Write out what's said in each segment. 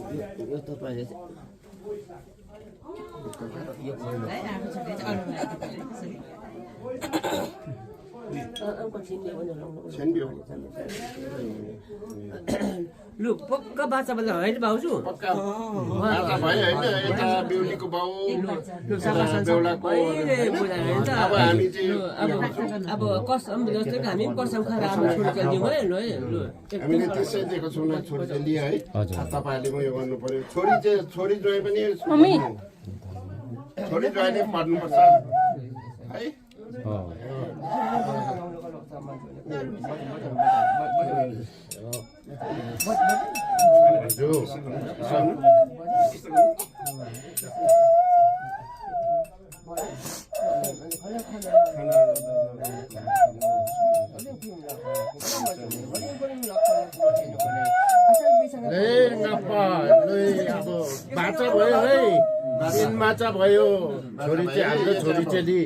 यो तपाईँले लु पक्का बाचा बल्ल होइन भाउजू पक्का बाचा भयो होइन यता बेहुलीको बाउ बेहुलाको अब हामी चाहिँ अब कसम जस्तै हामी कसम खाएर आफ्नो छोरी चलिदिउँ है लु है लु हामीले त्यसै दिएको छौँ न छोरी चाहिँ लिए है तपाईँहरूले म यो गर्नु पर्यो छोरी जोए पनि छोरी जोएले पढ्नुपर्छ है अब बाचा भयो है दिन माचा भयो छोरी चाहिँ हाम्रो छोरी चेली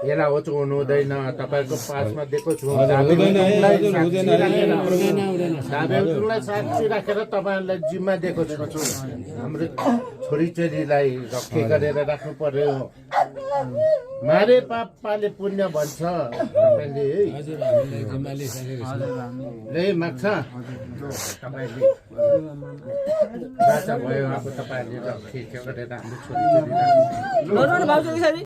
यसलाई होचाउनु हुँदैन तपाईँको पासमा दिएको छु धाबेलाई साक्षी राखेर तपाईँहरूलाई जिम्मा दिएको छु हाम्रो छोरी चेलीलाई रक्षा गरेर राख्नु पर्यो मारे पापले पुण्य भन्छ तपाईँले है माग्छ तपाईँले बाचा भयो अब तपाईँहरूले रक्षा गरेर हाम्रो छोरी चेली